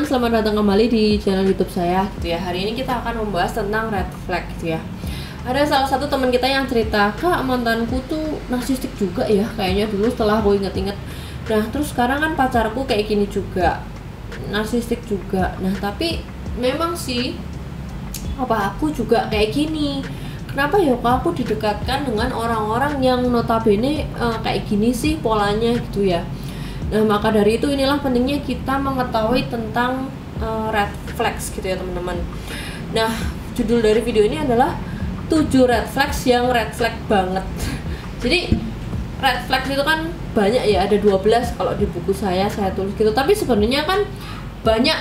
teman-teman, selamat datang kembali di channel YouTube saya gitu ya. Hari ini kita akan membahas tentang red flag gitu ya. Ada salah satu teman kita yang cerita, "Kak, mantanku tuh narsistik juga ya kayaknya dulu." Setelah gue inget-inget, nah terus sekarang kan pacarku kayak gini juga, narsistik juga. Nah tapi memang sih aku juga kayak gini. Kenapa ya kok aku didekatkan dengan orang-orang yang notabene kayak gini sih polanya gitu ya. Nah maka dari itu inilah pentingnya kita mengetahui tentang red flags gitu ya teman-teman. Nah judul dari video ini adalah 7 red flags yang red flag banget. Jadi red flags itu kan banyak ya, ada 12 kalau di buku saya tulis gitu. Tapi sebenarnya kan banyak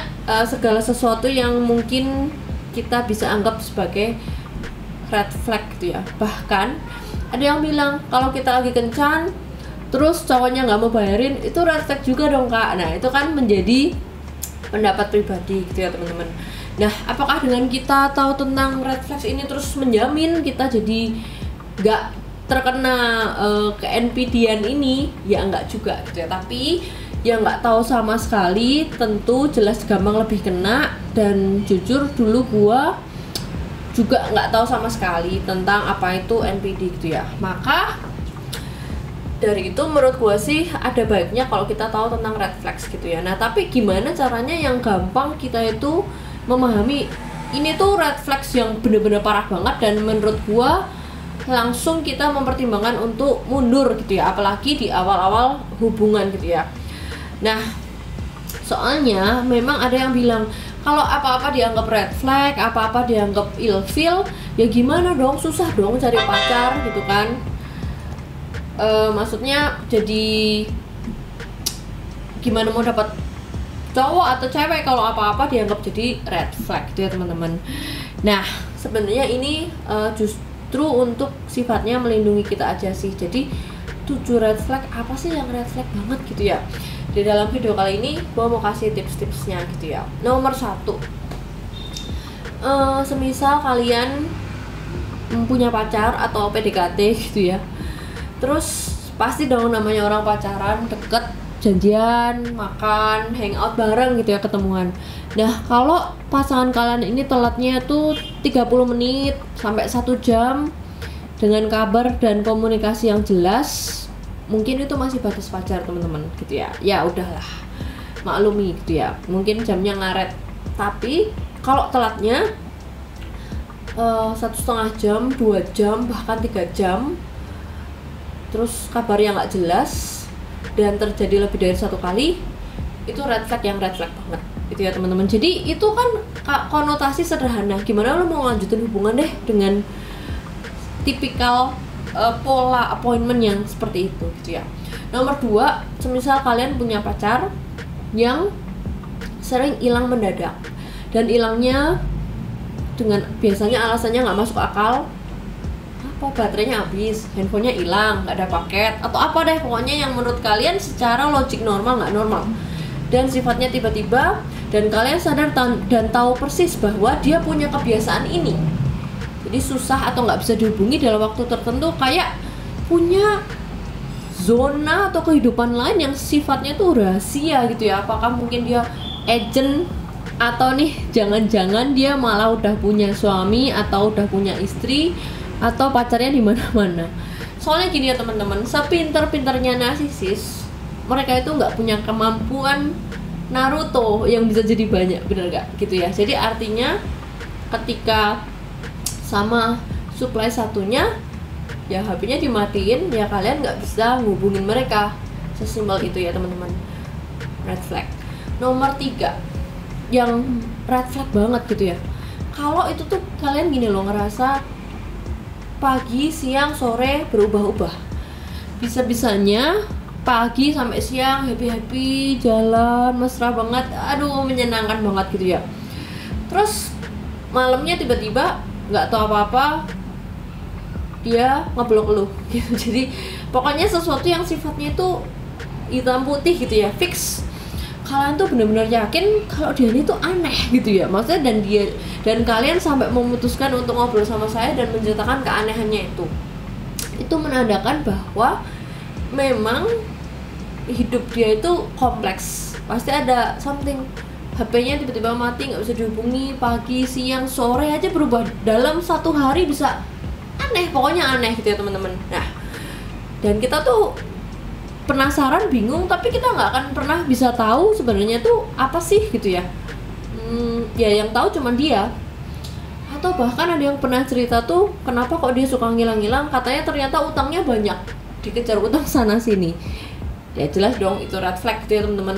segala sesuatu yang mungkin kita bisa anggap sebagai red flag gitu ya. Bahkan ada yang bilang kalau kita lagi kencan terus cowoknya nggak mau bayarin, itu red flag juga dong kak. Nah itu kan menjadi pendapat pribadi gitu ya teman-teman. Nah apakah dengan kita tahu tentang red flags ini terus menjamin kita jadi nggak terkena ke NPD-an ini? Ya nggak juga gitu ya. Tapi yang nggak tahu sama sekali tentu jelas gampang lebih kena. Dan jujur dulu gua juga nggak tahu sama sekali tentang apa itu NPD gitu ya. Maka dari itu menurut gue sih ada baiknya kalau kita tahu tentang red flags gitu ya. Nah tapi gimana caranya yang gampang kita itu memahami ini tuh red flags yang bener-bener parah banget, dan menurut gue langsung kita mempertimbangkan untuk mundur gitu ya, apalagi di awal-awal hubungan gitu ya. Nah soalnya memang ada yang bilang kalau apa-apa dianggap red flag, apa-apa dianggap ilfeel, ya gimana dong, susah dong cari pacar gitu kan. Maksudnya jadi gimana mau dapat cowok atau cewek kalau apa-apa dianggap jadi red flag gitu ya teman-teman. Nah sebenarnya ini justru untuk sifatnya melindungi kita aja sih. Jadi 7 red flag apa sih yang red flag banget gitu ya. Di dalam video kali ini gue mau kasih tips-tipsnya gitu ya. Nomor 1, semisal kalian punya pacar atau PDKT gitu ya, terus pasti dong namanya orang pacaran, deket, janjian, makan, hangout bareng gitu ya, ketemuan. Nah kalau pasangan kalian ini telatnya tuh 30 menit sampai 1 jam dengan kabar dan komunikasi yang jelas, mungkin itu masih batas pacar teman-teman gitu ya. Ya udahlah, maklumi gitu ya, mungkin jamnya ngaret. Tapi kalau telatnya 1,5 jam, 2 jam, bahkan 3 jam, terus kabarnya nggak jelas dan terjadi lebih dari 1 kali, itu red flag yang red flag banget gitu ya teman-teman. Jadi itu kan konotasi sederhana, gimana lo mau lanjutin hubungan deh dengan tipikal pola appointment yang seperti itu gitu ya. Nomor 2, semisal kalian punya pacar yang sering hilang mendadak, dan hilangnya dengan biasanya alasannya nggak masuk akal, baterainya habis, handphonenya hilang, nggak ada paket, atau apa deh pokoknya yang menurut kalian secara logik normal nggak normal, dan sifatnya tiba-tiba, dan kalian sadar dan tahu persis bahwa dia punya kebiasaan ini. Jadi susah atau nggak bisa dihubungi dalam waktu tertentu, kayak punya zona atau kehidupan lain yang sifatnya tuh rahasia gitu ya. Apakah mungkin dia agent, atau nih jangan-jangan dia malah udah punya suami atau udah punya istri, atau pacarnya di mana-mana. Soalnya gini ya teman-teman, sepinter-pinternya narsisis, mereka itu nggak punya kemampuan Naruto yang bisa jadi banyak, bener gak gitu ya. Jadi artinya ketika sama supply satunya, ya HP-nya dimatiin, ya kalian nggak bisa ngubungin mereka. Sesimpel itu ya teman-teman. Red flag. Nomor 3 yang red flag banget gitu ya, kalau itu tuh kalian gini loh, ngerasa pagi, siang, sore berubah-ubah. Bisa-bisanya pagi sampai siang happy-happy, jalan, mesra banget, aduh menyenangkan banget gitu ya. Terus malamnya tiba-tiba nggak tahu apa-apa, dia ngeblok lu gitu. Jadi pokoknya sesuatu yang sifatnya itu hitam putih gitu ya, fix. Kalian tuh benar-benar yakin kalau dia ini tuh aneh gitu ya, maksudnya, dan kalian sampai memutuskan untuk ngobrol sama saya dan menceritakan keanehannya itu menandakan bahwa memang hidup dia itu kompleks, pasti ada something HP-nya tiba-tiba mati, nggak bisa dihubungi, pagi, siang, sore aja berubah dalam 1 hari, bisa aneh, pokoknya aneh gitu ya teman-teman. Nah, dan kita tuh penasaran, bingung, tapi kita nggak akan pernah bisa tahu sebenarnya tuh apa sih gitu ya. Ya yang tahu cuma dia. Atau bahkan ada yang pernah cerita tuh, kenapa kok dia suka ngilang-ngilang, katanya ternyata utangnya banyak, dikejar utang sana sini. Ya jelas dong itu red flag gitu ya teman-teman.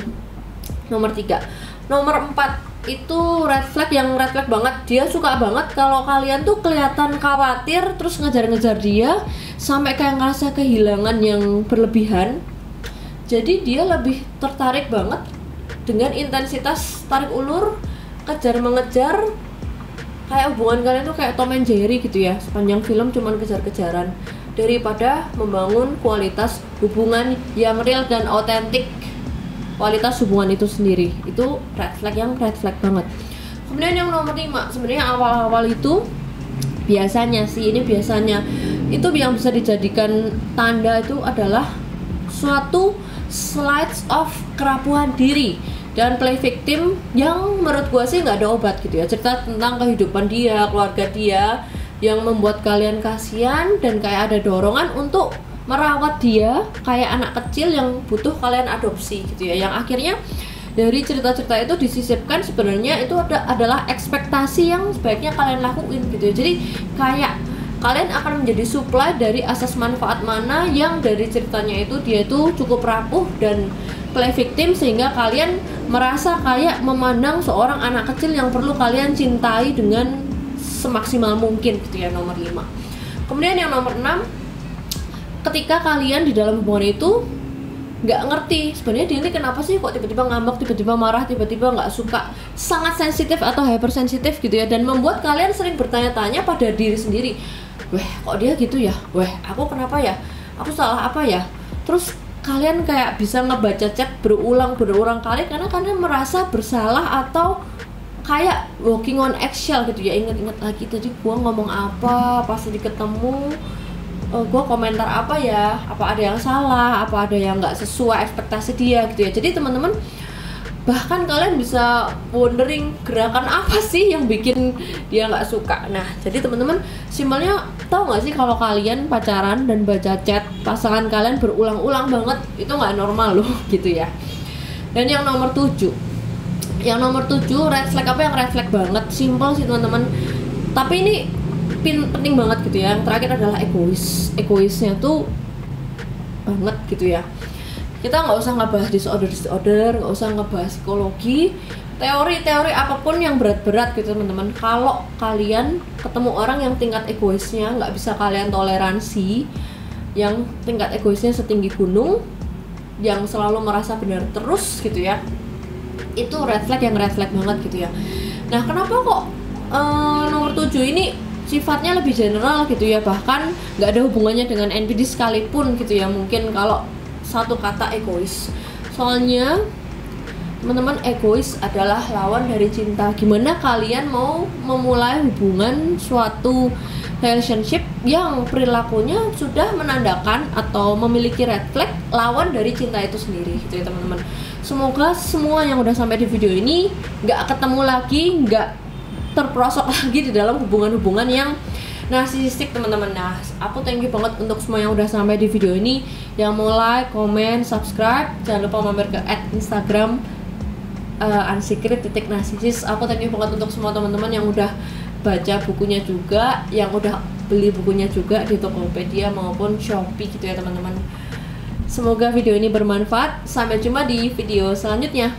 Nomor 3. Nomor 4 itu red flag, yang red flag banget. Dia suka banget kalau kalian tuh kelihatan khawatir, terus ngejar-ngejar dia sampai kayak ngerasa kehilangan yang berlebihan. Jadi dia lebih tertarik banget dengan intensitas tarik ulur, kejar mengejar, kayak hubungan kalian tuh kayak Tom and Jerry gitu ya, sepanjang film cuman kejar-kejaran, daripada membangun kualitas hubungan yang real dan otentik. Kualitas hubungan itu sendiri itu red flag, yang red flag banget. Kemudian yang nomor 5, sebenarnya awal-awal itu biasanya sih, ini biasanya itu yang bisa dijadikan tanda itu adalah suatu slides of kerapuhan diri dan play victim yang menurut gua sih nggak ada obat gitu ya. Cerita tentang kehidupan dia, keluarga dia, yang membuat kalian kasihan dan kayak ada dorongan untuk merawat dia kayak anak kecil yang butuh kalian adopsi gitu ya. Yang akhirnya dari cerita-cerita itu disisipkan sebenarnya itu adalah ekspektasi yang sebaiknya kalian lakuin gitu ya. Jadi kayak kalian akan menjadi supply dari asas manfaat mana yang dari ceritanya itu dia itu cukup rapuh dan play victim, sehingga kalian merasa kayak memandang seorang anak kecil yang perlu kalian cintai dengan semaksimal mungkin gitu ya. Nomor 5. Kemudian yang nomor 6, ketika kalian di dalam hubungan itu nggak ngerti sebenarnya dia ini kenapa sih kok tiba-tiba ngambek, tiba-tiba marah, tiba-tiba nggak suka, sangat sensitif atau hypersensitif gitu ya, dan membuat kalian sering bertanya-tanya pada diri sendiri, weh kok dia gitu ya, weh aku kenapa ya, aku salah apa ya. Terus kalian kayak bisa ngebaca chat berulang kali karena kalian merasa bersalah atau kayak walking on eggshell gitu ya. Ingat-ingat lagi tadi gua ngomong apa pas tadi ketemu, gue komentar apa ya, apa ada yang salah, apa ada yang nggak sesuai ekspektasi dia gitu ya. Jadi teman-teman, bahkan kalian bisa wondering gerakan apa sih yang bikin dia nggak suka. Nah jadi teman-teman, simpelnya tahu nggak sih kalau kalian pacaran dan baca chat pasangan kalian berulang-ulang banget, itu nggak normal loh gitu ya. Dan yang nomor 7, red flag apa yang red flag banget, simple sih teman-teman, tapi ini penting banget gitu ya. Yang terakhir adalah egoisnya tuh banget gitu ya. Kita nggak usah ngebahas disorder, nggak usah ngebahas psikologi, teori apapun yang berat-berat gitu teman-teman. Kalau kalian ketemu orang yang tingkat egoisnya nggak bisa kalian toleransi, yang tingkat egoisnya setinggi gunung, yang selalu merasa benar terus gitu ya, itu red flag banget gitu ya. Nah kenapa kok nomor 7 ini sifatnya lebih general gitu ya, bahkan nggak ada hubungannya dengan NPD sekalipun gitu ya. Mungkin kalau satu kata egois, soalnya teman-teman, egois adalah lawan dari cinta. Gimana kalian mau memulai hubungan suatu relationship yang perilakunya sudah menandakan atau memiliki red flag lawan dari cinta itu sendiri gitu ya teman-teman. Semoga semua yang udah sampai di video ini nggak ketemu lagi, nggak terperosok lagi di dalam hubungan-hubungan yang narsisistik teman-teman. Nah, aku thank you banget untuk semua yang udah sampai di video ini, yang mau like, comment, subscribe. Jangan lupa mampir ke @Instagram unsecret.narcisis. Aku thank you banget untuk semua teman-teman yang udah baca bukunya juga, yang udah beli bukunya juga di Tokopedia maupun Shopee gitu ya teman-teman. Semoga video ini bermanfaat. Sampai jumpa di video selanjutnya.